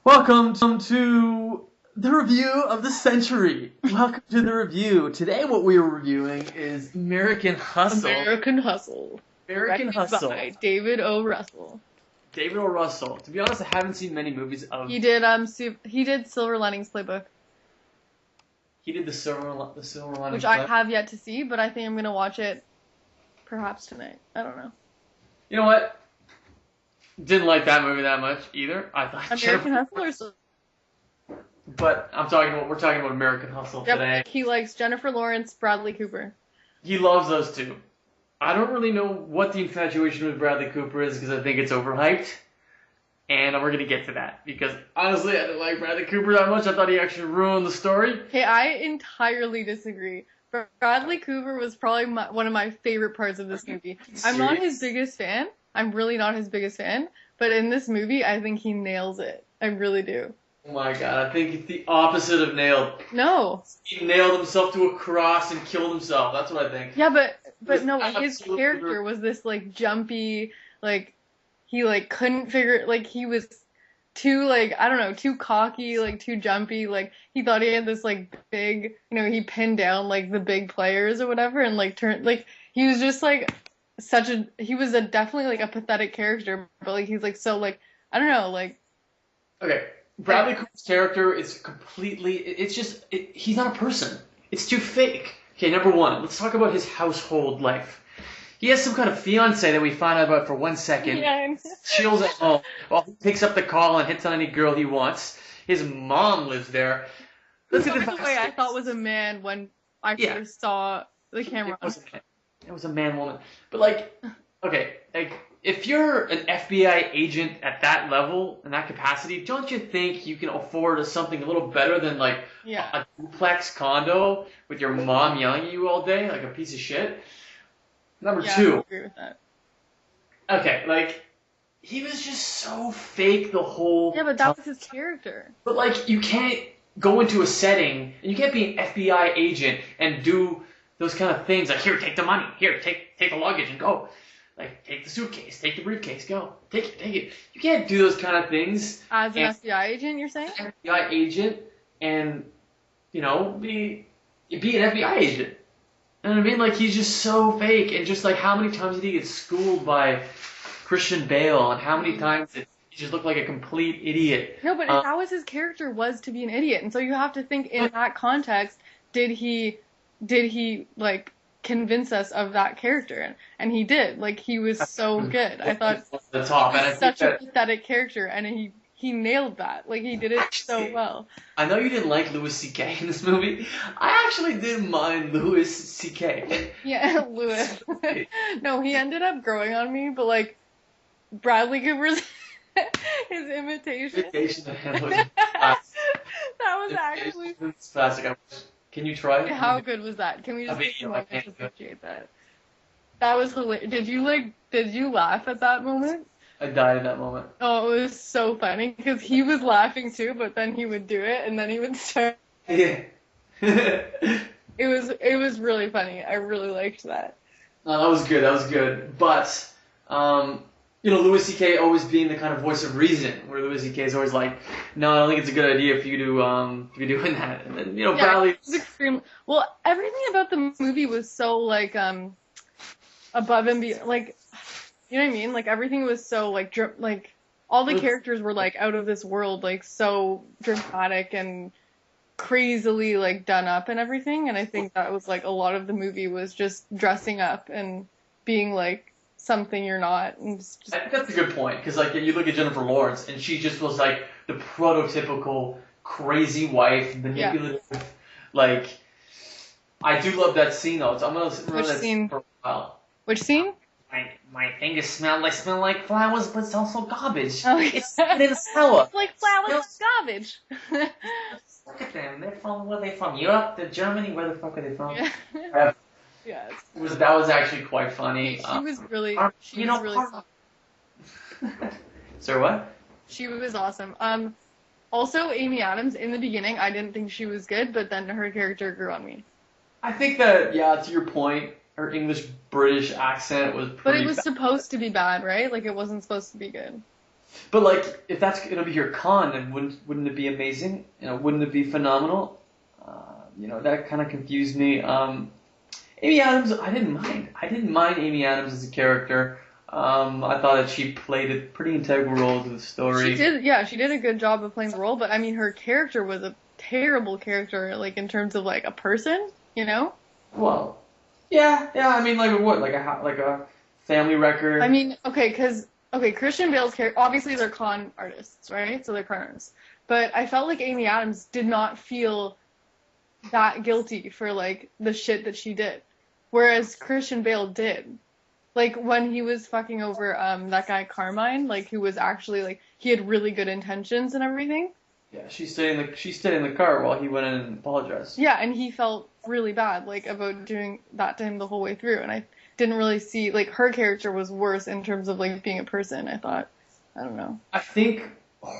Welcome to the review of the century. Welcome to the review. Today what we are reviewing is American Hustle. American Hustle. American Directed Hustle. by David O. Russell. David O. Russell. To be honest, I haven't seen many movies of... He did Silver Linings Playbook, He did the Silver Lining which I have yet to see, but I think I'm gonna watch it perhaps tonight. I don't know. You know what? Didn't like that movie that much either. I thought American Hustle or so? But we're talking about American Hustle today. He likes Jennifer Lawrence, Bradley Cooper. He loves those two. I don't really know what the infatuation with Bradley Cooper is because I think it's overhyped. And we're going to get to that. Because honestly, I didn't like Bradley Cooper that much. I thought he actually ruined the story. Hey, I entirely disagree. Bradley Cooper was probably one of my favorite parts of this movie. I'm not his biggest fan. I'm really not his biggest fan. But in this movie, I think he nails it. I really do. Oh my god, I think it's the opposite of nailed. No. He nailed himself to a cross and killed himself. That's what I think. Yeah, but no, his character was this, like, jumpy, like, he, like, couldn't figure, like, he was too, like, I don't know, too cocky, like, too jumpy, like, he thought he had this, like, big, he pinned down, like, the big players or whatever, and, like, he was just, like, he was definitely, like, a pathetic character, but, like, he's, like, so, like, I don't know, like... Okay, Bradley Cooper's character is completely, he's not a person. It's too fake. Okay, number one, let's talk about his household life. He has some kind of fiance that we find out about for 1 second. Yeah. Chills at home while he picks up the call and hits on any girl he wants. His mom lives there. By the way, I thought was a man when I first saw the camera. It was a man woman. But like, okay, like if you're an FBI agent at that level, in that capacity, don't you think you can afford something a little better than like a duplex condo with your mom yelling at you all day like a piece of shit? Number two. I agree with that. Okay, like, he was just so fake the whole Yeah, but that was his character. But, like, you can't go into a setting, and you can't be an FBI agent and do those kind of things, like, here, take the money, here, take the luggage and go. Like, take the suitcase, take the briefcase, go. Take it. You can't do those kind of things. As an FBI agent, you're saying? An FBI agent and, be an FBI agent. You know what I mean? Like, he's just so fake, and just, like, how many times did he get schooled by Christian Bale, and how many times did he just look like a complete idiot? No, but how was his character was to be an idiot? And so you have to think in that context, did he, like, convince us of that character? And he did. Like, he was so good. I thought the top, he was such a pathetic character, and he nailed that. Like, he did it so well. I know you didn't like Louis C.K. in this movie. I actually didn't mind Louis C.K. Yeah, Louis. No, he ended up growing on me, but, like, Bradley Cooper's his imitation. Imitation of him was that was actually classic. Can you try it? How good was that? Can we just take a moment to appreciate that? That was hilarious. Did you laugh at that moment? I died in that moment. Oh, it was so funny because he was laughing too, but then he would do it and then he would start. Yeah. It was really funny. I really liked that. No, that was good. But Louis C.K. always being the kind of voice of reason, where Louis C.K. is always like, no, I don't think it's a good idea for you to be doing that. And then Bradley. Well, everything about the movie was so like above and beyond, like. You know what I mean? Like, everything was so, like, all the characters were, like, out of this world, like, so dramatic and crazily, like, done up and everything, and I think that was, like, a lot of the movie was just dressing up and being, like, something you're not. And just... I think that's a good point, because, like, you look at Jennifer Lawrence, and she just was, like, the prototypical crazy wife, manipulative, like, I do love that scene, though. I'm going to remember that scene for a while. Which scene? My fingers smell like flowers, but it's also garbage. Oh, yeah. It's sour. It's like flowers and garbage. Look at them. Where are they from? Europe? Germany? Where the fuck are they from? Yeah. Yes. That was actually quite funny. She was really soft. Sir, what? She was awesome. Also, Amy Adams, in the beginning, I didn't think she was good, but then her character grew on me. I think that, to your point, her English-British accent was pretty But it was bad. supposed to be bad, right? Like, it wasn't supposed to be good. But like, if that's gonna be your con, then wouldn't it be amazing? Wouldn't it be phenomenal? That kind of confused me. Amy Adams, I didn't mind. I didn't mind Amy Adams as a character. I thought that she played a pretty integral role to the story. She did, yeah, she did a good job of playing the role, but I mean, her character was a terrible character, like in terms of like a person, Well, yeah. I mean, like what? Like a family record. I mean, okay, Christian Bale's character, obviously they're con artists, right? So they're con artists. But I felt like Amy Adams did not feel that guilty for like the shit that she did, whereas Christian Bale did. Like when he was fucking over that guy Carmine, like who was actually like he had really good intentions and everything. Yeah, she stayed in the car while he went in and apologized. Yeah, and he felt really bad like about doing that to him the whole way through, and I didn't really see like her character was worse in terms of like being a person. I thought, I don't know. I think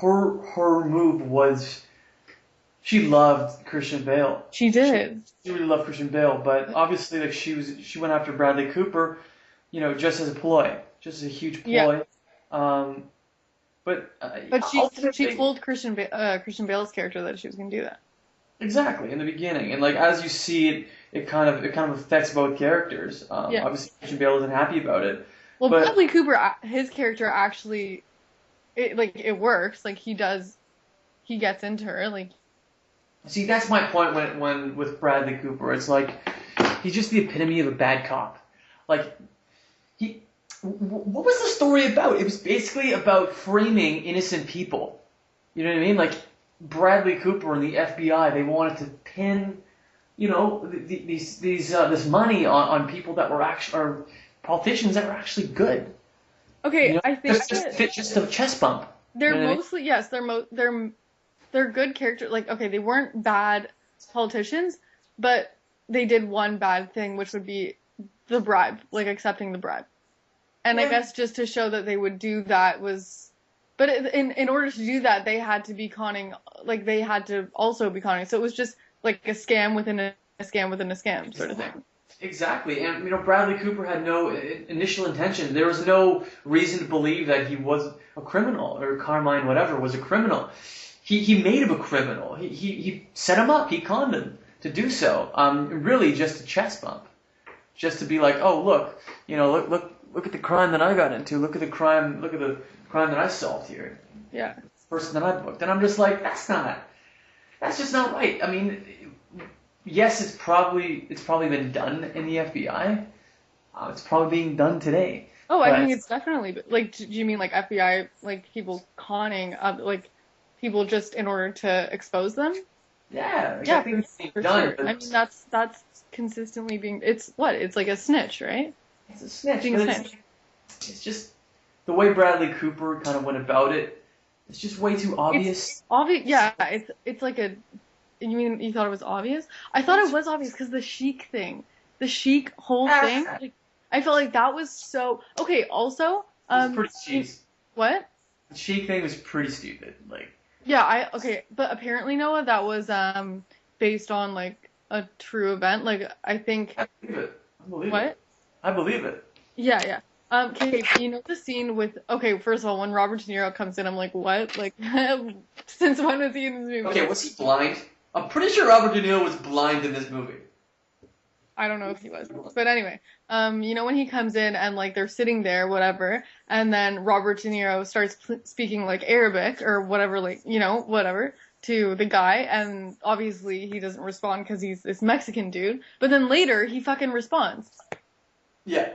her move was she loved Christian Bale. She did. She really loved Christian Bale, but obviously like she went after Bradley Cooper, just as a ploy, just as a huge ploy. Yeah. But she told Christian Bale's character that she was going to do that. Exactly in the beginning, and like as you see it kind of affects both characters. Yeah. Obviously Christian Bale isn't happy about it. Well, but Bradley Cooper, his character actually, it works. Like he gets into her. Like, see, that's my point when with Bradley Cooper, it's like he's just the epitome of a bad cop. Like what was the story about? It was basically about framing innocent people. You know what I mean? Like Bradley Cooper and the FBI, they wanted to pin, this money on people that were or politicians that were actually good. Okay, I think just a chest bump. They're mostly yes, they're good characters. Like okay, they weren't bad politicians, but they did one bad thing, which would be the bribe, like accepting the bribe. And I guess just to show that they would do that was, but in order to do that, they had to be conning, like they had to also be conning. So it was just like a scam within a scam within a scam sort of thing. Exactly, and Bradley Cooper had no initial intention. There was no reason to believe that he was a criminal or Carmine, whatever, was a criminal. He made him a criminal. He set him up. He conned him to do so. Really, just a chest bump, just to be like, oh look, look at the crime that I got into. Look at the crime that I solved here. Yeah. Person that I booked, and I'm just like, that's just not right. I mean, yes, it's probably been done in the FBI. It's probably being done today. Oh, I think it's definitely like. Do you mean like FBI, like people conning, like people just in order to expose them? Yeah. Yeah, for sure. I mean, that's consistently being. It's like a snitch, right? It's a snitch. It's just the way Bradley Cooper kind of went about it. It's just way too obvious. It's obvious. Yeah, it's like a. You mean you thought it was obvious? I thought it was obvious because the Sheik thing, the Sheik whole thing. Like, I felt like that was so. Okay. Also, it was pretty cheesy. What? The Sheik thing was pretty stupid. Like. Yeah. But apparently Noah, that was based on like a true event. Like I think. I believe it. What? I believe it. Yeah. Okay, the scene with, okay, first of all, when Robert De Niro comes in, I'm like, what? Like, since when was he in this movie? Okay, was he blind? I'm pretty sure Robert De Niro was blind in this movie. I don't know if he was. But anyway, when he comes in and, like, they're sitting there, whatever, and then Robert De Niro starts speaking, like, Arabic or whatever, like, whatever, to the guy, and obviously he doesn't respond because he's this Mexican dude, but then later he fucking responds. Yeah.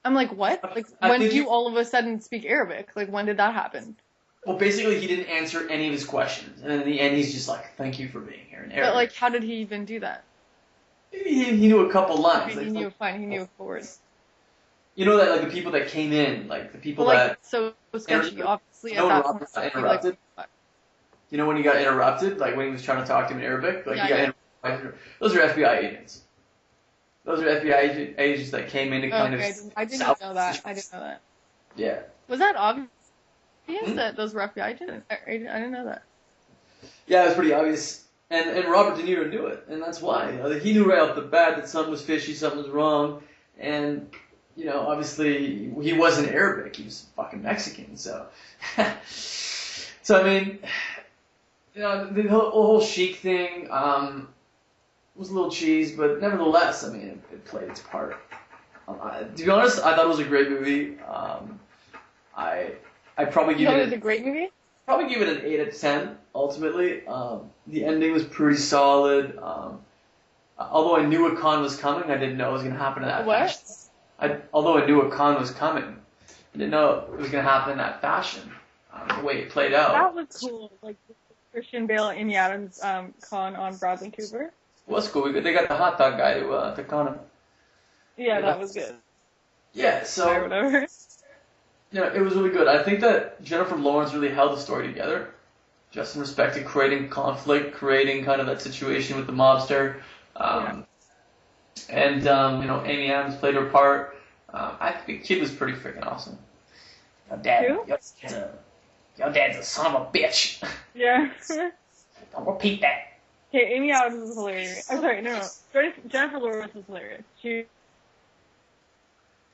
I'm like, what? Like, when did you all of a sudden speak Arabic? Like, when did that happen? Well, basically, he didn't answer any of his questions. And in the end, he's just like, thank you for being here in Arabic. But, like, how did he even do that? He knew a couple lines. Okay, he knew a couple words. You know that, like, the people that came in, like, the people so sketchy, obviously, at that point. Got interrupted? You know when he got interrupted? Like, when he was trying to talk to him in Arabic? Like, he got interrupted. Those are FBI agents. Those are FBI agents that came in to kind of. I didn't know that. Yeah. Was that obvious that those were FBI agents? I didn't know that. Yeah, it was pretty obvious. And Robert De Niro knew it, and that's why. He knew right off the bat that something was fishy, something was wrong, and, obviously he wasn't Arabic, he was fucking Mexican, so. So, I mean, the whole Sheik thing was a little cheese, but nevertheless, I mean, it played its part. To be honest, I thought it was a great movie. I probably give it was a great movie? Probably give it an 8 out of 10, ultimately. The ending was pretty solid. Although I knew a con was coming, I didn't know it was going to happen in that fashion. Although I knew a con was coming, I didn't know it was going to happen in that fashion, the way it played out. That was cool, like Christian Bale and Amy Adams con on Bradley Cooper. It was cool. They got the hot dog guy to con him. Yeah, that was good. Yeah, so... Or whatever. It was really good. I think that Jennifer Lawrence really held the story together, just in respect to creating conflict, creating kind of that situation with the mobster. And, Amy Adams played her part. I think the kid was pretty freaking awesome. Your dad's a son of a bitch. Yeah. Don't repeat that. Okay, Amy Adams was hilarious. I'm sorry, no. Jennifer Lawrence was hilarious.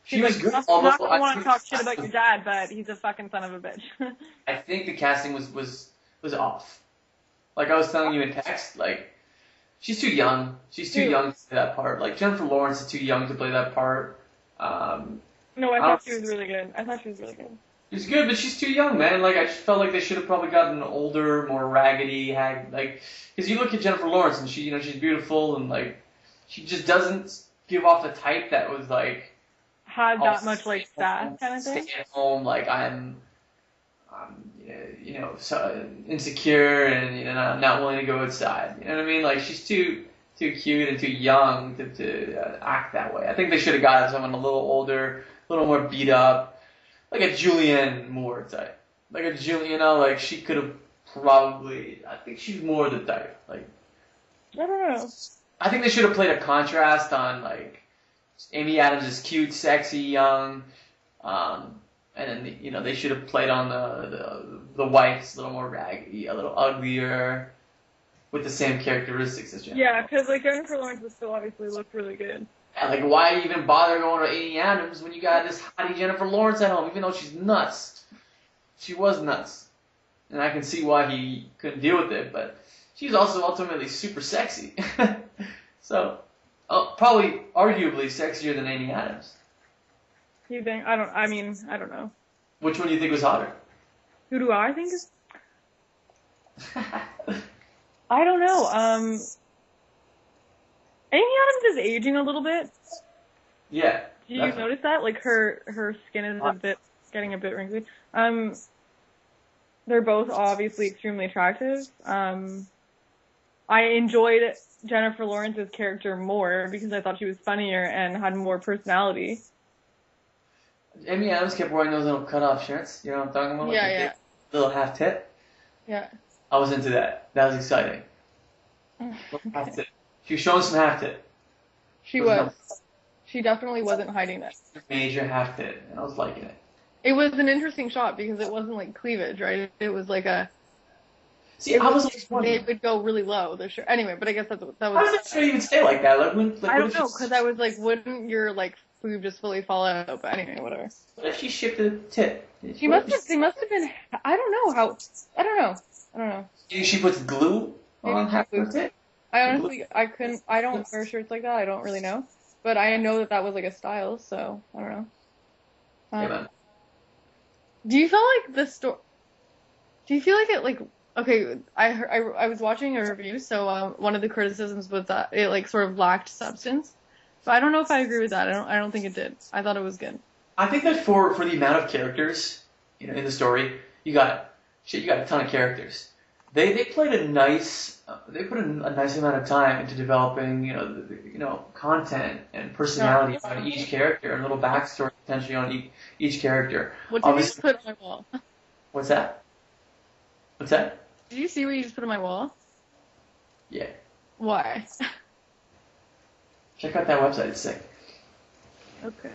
She was good. I don't want to talk shit about your dad, but he's a fucking son of a bitch. I think the casting was off. Like I was telling you in text, like she's too young. She's too young to play that part. Like Jennifer Lawrence is too young to play that part. No, I thought she was really good. She's good, but she's too young, man. Like I just felt like they should have probably gotten older, more raggedy, because you look at Jennifer Lawrence and she's beautiful and like she just doesn't give off the type that was like. Had that much like sass kind of thing. Stay at home, like I'm so insecure and not willing to go outside. You know what I mean? Like she's too cute and too young to act that way. I think they should have gotten someone a little older, a little more beat up, like a Julianne Moore type. Like a like she could have probably. I think she's more the type. Like I don't know. I think they should have played a contrast on like. Amy Adams is cute, sexy, young, and then they should have played on the wife's a little more raggedy, a little uglier, with the same characteristics as Jennifer. Yeah, because like Jennifer Lawrence was still obviously looked really good. And like, why even bother going to Amy Adams when you got this hottie Jennifer Lawrence at home? Even though she's nuts, she was nuts, and I can see why he couldn't deal with it. But she's also ultimately super sexy, so. Probably, arguably, sexier than Amy Adams. You think? I don't know. Which one do you think was hotter? Who do I think is? I don't know. Amy Adams is aging a little bit. Yeah. Do you notice that? Like her skin is getting a bit wrinkly. They're both obviously extremely attractive. I enjoyed Jennifer Lawrence's character more because I thought she was funnier and had more personality. Amy Adams kept wearing those little cut-off shirts. You know what I'm talking about? Yeah. Little half tit. Yeah. I was into that. That was exciting. Half tit. She was showing some half tit. She was. She definitely wasn't hiding that. Major half tit, and I was liking it. It was an interesting shot because it wasn't like cleavage, right? It was like a. See, I was like, it would go really low. The shirt. Anyway, but I guess that was. How does that shirt even stay like that? I don't know, because I was like, wouldn't your like boob just fully fall out? But anyway, whatever. What if she shipped a tit? They must have been. I don't know how. I don't know. She puts glue on half her tit. I couldn't. I don't wear shirts like that. I don't really know, but I know that was like a style. So I don't know. Yeah, man. Do you feel like the story? Do you feel like it like? Okay, I was watching a review, so one of the criticisms was that it like sort of lacked substance. But I don't know if I agree with that. I don't think it did. I thought it was good. I think that for the amount of characters, in the story, you got a ton of characters. They played a nice. They put a nice amount of time into developing, content and personality on each character, and a little backstory potentially on each character. What did you just put on my wall? What's that? What's that? Did you see what you just put on my wall? Yeah. Why? Check out that website. It's sick. Okay.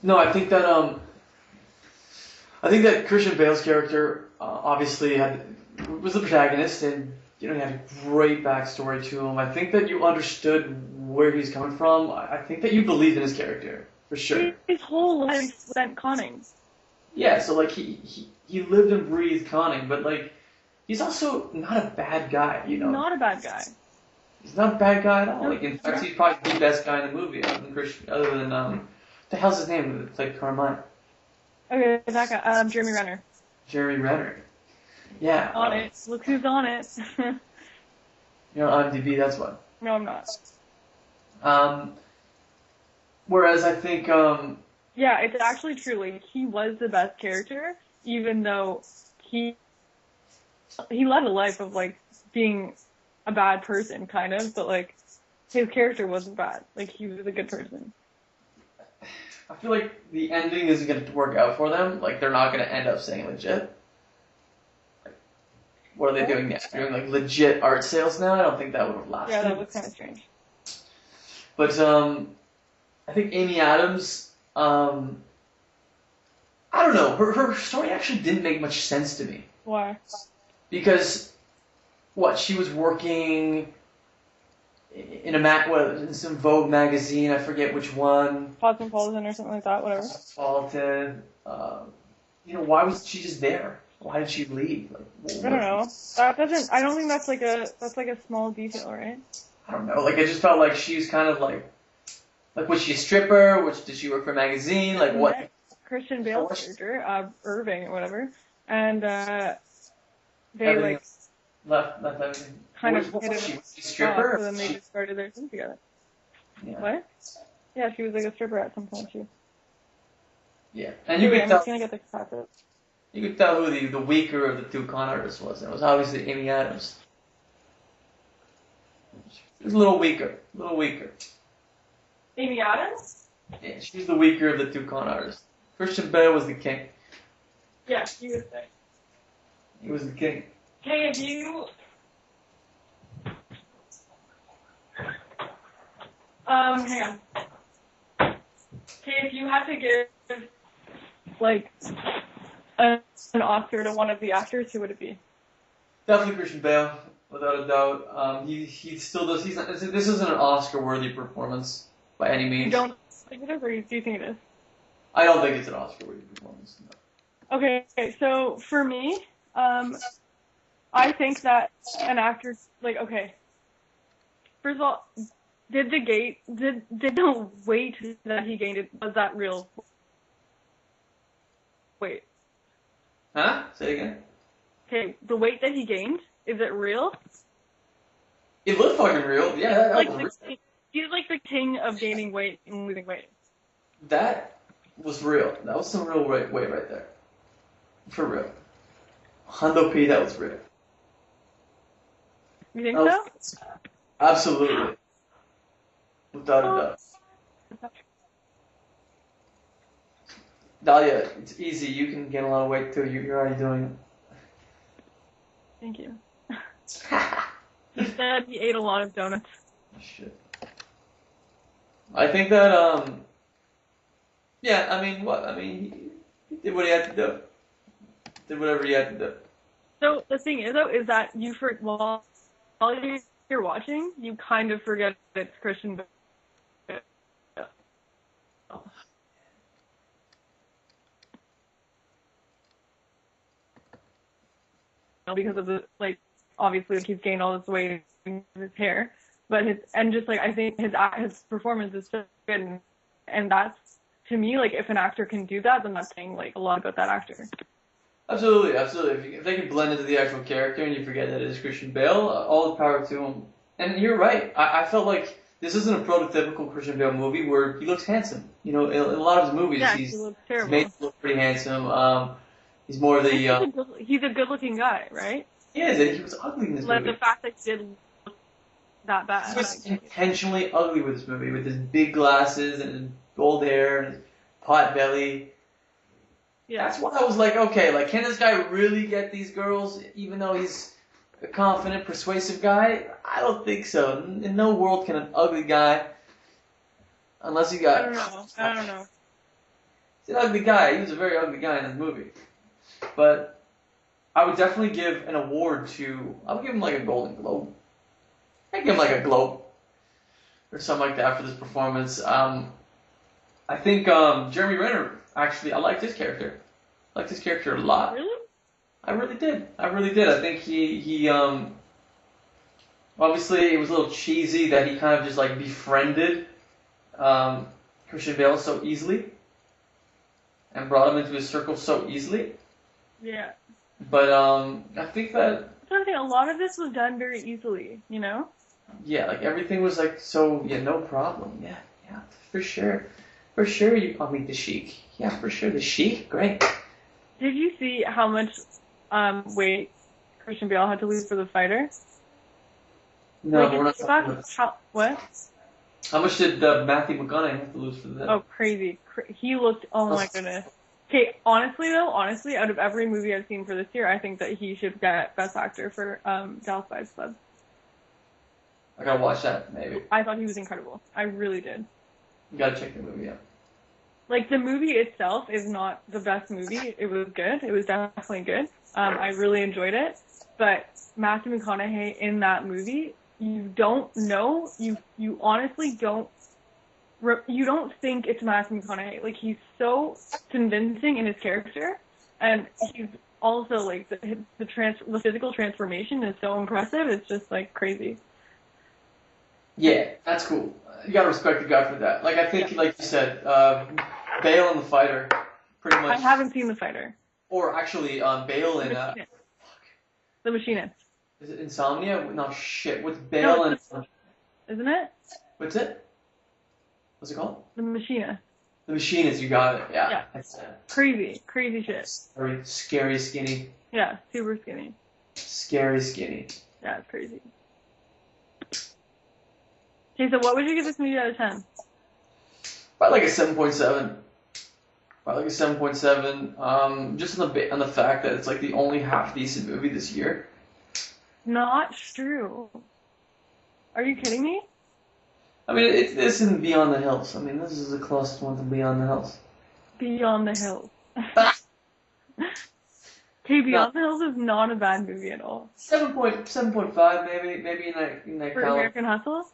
No, I think that Christian Bale's character obviously was the protagonist, and he had a great backstory to him. I think that you understood where he's coming from. I think that you believed in his character. for sure. His whole life spent conning. Yeah, so like he lived and breathed conning, but like he's also not a bad guy, you know. Not a bad guy. He's not a bad guy at all. No, Like in fact, he's probably the best guy in the movie, other than Christian, other than the hell's his name? It's like Carmine. Okay, that guy, Jeremy Renner. Jeremy Renner. Yeah. On it. Look who's on it. You're on IMDb, that's why. No, I'm not. Whereas I think Yeah, it's actually true. Like, he was the best character, even though he led a life of like being a bad person, kind of. But like, his character wasn't bad. Like, he was a good person. I feel like the ending isn't going to work out for them. Like, they're not going to end up saying legit. Like, what are they doing now? Doing like legit art sales now? I don't think that would have lasted. Yeah, that was kind of strange. But I think Amy Adams, I don't know, her story actually didn't make much sense to me. Why? Because, she was working in in some Vogue magazine, I forget which one. Cosmopolitan or something like that, whatever. Cosmopolitan. Why was she just there? Why did she leave? Like, I don't know. I don't think that's like a small detail, right? I don't know. Like, I just felt like she was kind of like, was she a stripper? Did she work for a magazine? Like, what? Christian Bale's character, Irving or whatever, and they everything like left everything. kind Was of hit she it a stripper? so then they just started their thing together. Yeah. What? Yeah, she was like a stripper at some point too. Yeah, and you could I'm tell. just gonna get the cassette. You could tell who the weaker of the two con artists was. It was obviously Amy Adams. She was a little weaker. Amy Adams? Yeah, she's the weaker of the two con artists. Christian Bale was the king. Yeah, he was there. He was the king. Hey, if you hang on. Okay, if you had to give like an Oscar to one of the actors, who would it be? Definitely Christian Bale, without a doubt. He still does. This isn't an Oscar-worthy performance by any means. You don't think it is, or do you think it is? I don't think it's an Oscar-worthy performance. No. Okay, so for me, I think that an actor, first of all, did the weight that he gained, was that real? Wait. Huh? Say it again. Okay, the weight that he gained, is it real? It looked fucking real. Yeah, that was real. He's like the king of gaining weight and losing weight. That was real. That was some real weight right there. For real. Hundo P, that was real. You think so? Absolutely. Without a doubt. Dahlia, it's easy. You can gain a lot of weight too. You're already doing it. Thank you. He said he ate a lot of donuts. Shit. I think that, yeah, I mean, what? I mean, he did what he had to do. Did whatever he had to do. So the thing is, though, is that while you're watching, you kind of forget it's Christian Bale. Because of the, obviously, he's gained all this weight in his hair, but I think his performance is so good, and that's, to me, if an actor can do that, then that's saying, a lot about that actor. Absolutely. If they can blend into the actual character and you forget that it is Christian Bale, all the power to him. And you're right. I felt like this isn't a prototypical Christian Bale movie where he looks handsome. In a lot of his movies, he's made to look pretty handsome. He's more the... he's a good-looking guy, right? He is, and he was ugly in this movie. The fact that he did look that bad. He was intentionally ugly with this movie, with his big glasses and his gold hair and his pot belly. Yeah. That's why I was like, okay, can this guy really get these girls, even though he's a confident, persuasive guy? I don't think so. In no world can an ugly guy, unless he got... I don't know. He's an ugly guy. He was a very ugly guy in this movie. But I would definitely give an award to... I would give him a Golden Globe. I'd give him a Globe. Or something like that for this performance. I think Jeremy Renner, actually, I liked his character. I liked his character a lot. Really? I really did. I think he obviously it was a little cheesy that he kind of just like befriended Christian Bale so easily and brought him into his circle so easily. Yeah. But I think that I think a lot of this was done very easily, you know? yeah, like everything was like so no problem. Yeah, for sure. For sure I'll meet the Sheik. Yeah, for sure. The Sheik? Great. Did you see how much weight Christian Bale had to lose for the fighter? No, like, we're not talking about what? How much did Matthew McConaughey have to lose for that? Oh, crazy. He looked, oh my goodness. Okay, honestly, out of every movie I've seen for this year, I think that he should get Best Actor for Dallas Buyers Club. I gotta watch that, maybe. I thought he was incredible. I really did. You gotta check the movie out. Like, the movie itself is not the best movie. It was good. It was definitely good. I really enjoyed it. But Matthew McConaughey in that movie, you don't know, you honestly don't, you don't think it's Matthew McConaughey. Like, he's so convincing in his character, and he's also, like, the physical transformation is so impressive. It's just, like, crazy. Yeah, that's cool. You gotta respect the guy for that. Like, I think, like you said, Bale and the Fighter, pretty much. I haven't seen The Fighter. Or actually, Bale and The Machinist. Is it Insomnia? No, shit. What's Bale and? Isn't it? What's it? What's it called? The Machinist. The Machinist. You got it. Yeah. That's crazy shit. Scary skinny. Yeah, super skinny. Scary skinny. Yeah, it's crazy. Okay, so what would you give this movie out of 10? Probably like a 7.7. Probably like a 7.7. Just on the fact that it's like the only half decent movie this year. Not true. Are you kidding me? I mean, this isn't Beyond the Hills. I mean, this is the closest one to Beyond the Hills. Beyond the Hills. Okay, Beyond the Hills is not a bad movie at all. 7.5 maybe in that For American Hustle?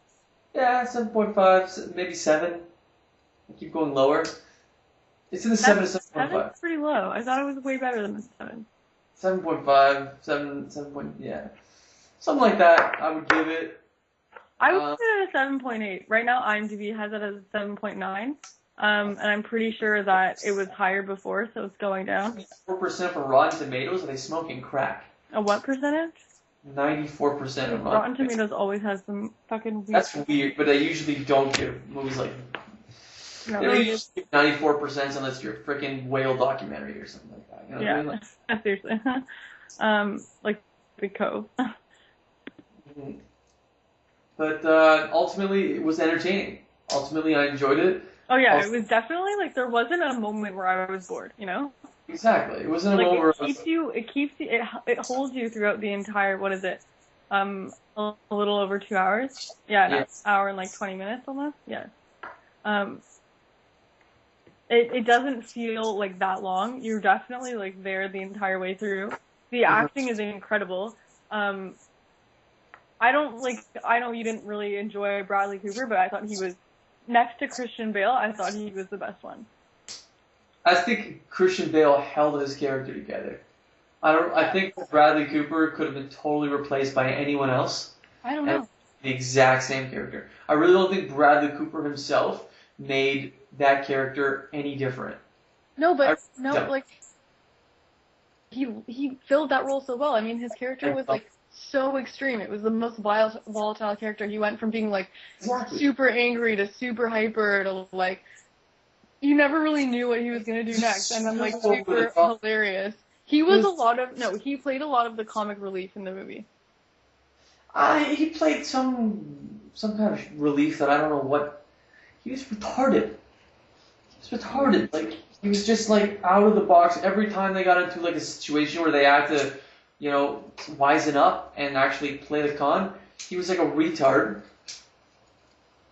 Yeah, 7.5, maybe 7. I keep going lower. It's in the 7 to 7.5. 7's pretty low. I thought it was way better than the 7. 7.5, 7 yeah. Something like that, I would give it. I would give it a 7.8. Right now, IMDb has it as a 7.9. And I'm pretty sure that it was higher before, so it's going down. 4% for Rotten Tomatoes, are they smoking crack? A what percentage? 94% of Rotten Tomatoes always has some fucking weird. That's weird, but they usually don't give movies like. No, they usually give 94% unless you're a freaking whale documentary or something like that. You know what I mean? Like, seriously. Like The Cove. But ultimately, it was entertaining. Ultimately, I enjoyed it. Oh yeah, it was definitely like there wasn't a moment where I was bored, you know? Exactly. It wasn't a like, moment where it holds you throughout the entire, what is it? A little over 2 hours? Yeah, an hour and like 20 minutes almost? Yeah. It doesn't feel like that long. You're definitely like there the entire way through. The acting is incredible. I know you didn't really enjoy Bradley Cooper, but I thought he was, next to Christian Bale, I thought he was the best one. I think Christian Bale held his character together. I think Bradley Cooper could have been totally replaced by anyone else. I don't know. The exact same character. I really don't think Bradley Cooper himself made that character any different. No, but like he filled that role so well. I mean, his character was like so extreme. It was the most volatile character. He went from being like super angry to super hyper to like you never really knew what he was gonna do next, and then like super hilarious. He played a lot of the comic relief in the movie. He played some kind of relief that I don't know what. He was retarded. Like he was just like out of the box every time they got into like a situation where they had to, you know, wisen up and actually play the con. He was like a retard.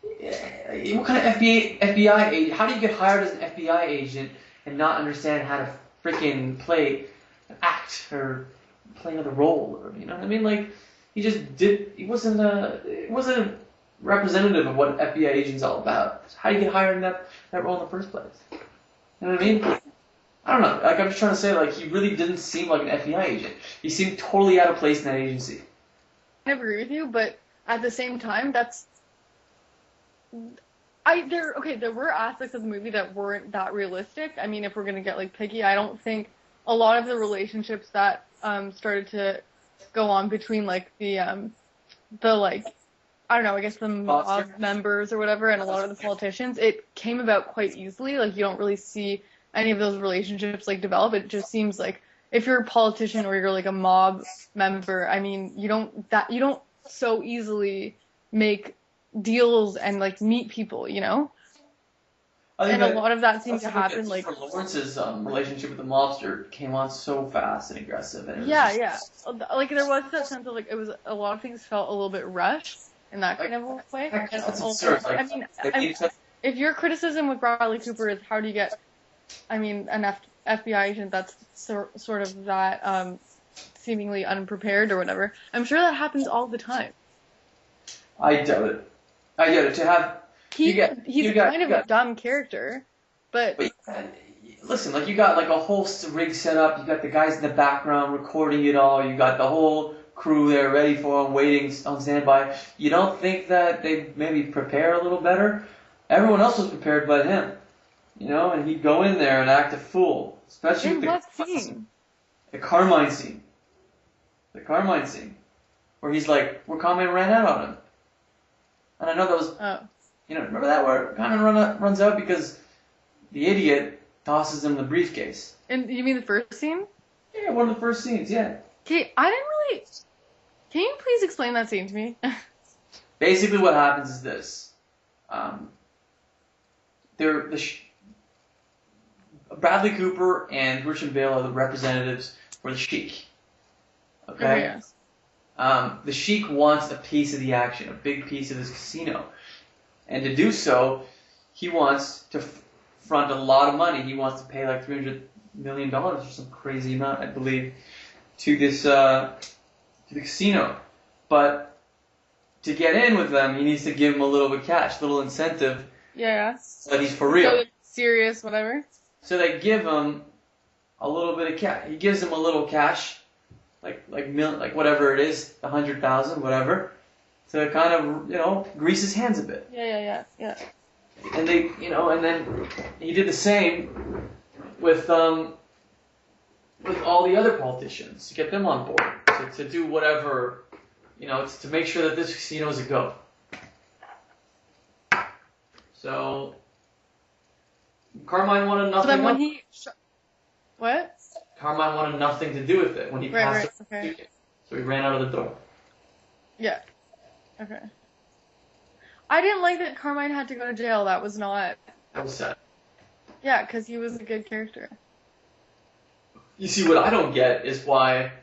What kind of FBI agent? How do you get hired as an FBI agent and not understand how to freaking play an act or play another role? Or you know what I mean? Like he just did. It wasn't representative of what an FBI agent's all about. How do you get hired in that role in the first place? You know what I mean? I don't know. Like, I'm just trying to say, like, he really didn't seem like an FBI agent. He seemed totally out of place in that agency. I agree with you, but at the same time, there were aspects of the movie that weren't that realistic. I mean, if we're gonna get like picky, I don't think a lot of the relationships that started to go on between like the like, I don't know, I guess the mob members or whatever, and a lot of the politicians, it came about quite easily. Like, you don't really see any of those relationships like develop. It just seems like if you're a politician or you're like a mob member, I mean, you don't so easily make deals and like meet people, you know? And a lot of that seems to happen like Lawrence's relationship with the mobster came on so fast and aggressive. And yeah. Like, there was that sense of like, it was, a lot of things felt a little bit rushed in that kind of way. That's absurd. Like, I mean, if your criticism with Bradley Cooper is how do you get, I mean, an FBI agent that's sort of that seemingly unprepared or whatever, I'm sure that happens all the time. I doubt it. I get it. To have he's kind of a dumb character, but listen, like, you got like a whole rig set up. You got the guys in the background recording it all. You got the whole crew there ready for him, waiting on standby. You don't think that they maybe prepare a little better? Everyone else was prepared but him, you know, and he'd go in there and act a fool, especially with the Carmine scene. The Carmine scene, where he's like, where Carmine ran out on him. And I know that was, you know, remember that where Carmine runs out because the idiot tosses him the briefcase. And you mean the first scene? Yeah, one of the first scenes, yeah. Okay, I didn't really... Can you please explain that scene to me? Basically what happens is this. Bradley Cooper and Christian Bale are the representatives for the Sheik. Okay? Oh, yes. The Sheik wants a piece of the action, a big piece of this casino. And to do so, he wants to front a lot of money. He wants to pay like $300 million or some crazy amount, I believe, to the casino. But to get in with them, he needs to give him a little bit of cash, a little incentive. Yeah. That he's for real. So serious, whatever. So they give him a little bit of cash. He gives him a little cash, like whatever it is, 100,000, whatever, to kind of, you know, grease his hands a bit. Yeah. And they, you know, and then he did the same with all the other politicians to get them on board, to do whatever, you know, to make sure that this casino is a go. So Carmine wanted nothing. So then when he, what? Carmine wanted nothing to do with it when he passed it. Okay. So he ran out of the door. Yeah. Okay. I didn't like that Carmine had to go to jail. That was sad. Yeah, because he was a good character. You see, what I don't get is why...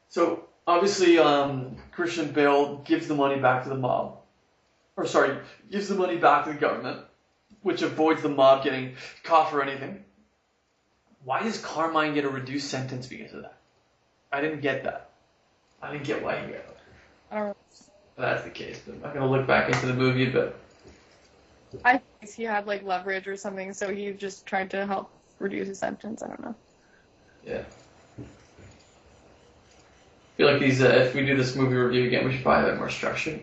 So, obviously, Christian Bale gives the money back to the mob. Gives the money back to the government, which avoids the mob getting caught for anything. Why does Carmine get a reduced sentence because of that? I didn't get that. I didn't get why he got it. I don't know. That's the case. I'm not going to look back into the movie, but... I think he had, like, leverage or something, so he just tried to help reduce his sentence. I don't know. Yeah. I feel like if we do this movie review again, we should probably have it more structured.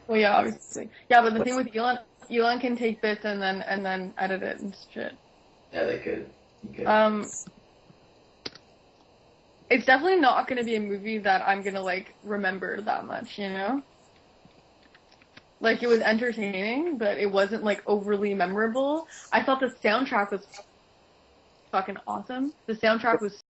Well, yeah, obviously. Yeah, but the thing with Elon can take bits and then edit it and shit. Yeah, they could. It's definitely not going to be a movie that I'm going to, like, remember that much, you know? Like, it was entertaining, but it wasn't, like, overly memorable. I thought the soundtrack was fucking awesome. The soundtrack was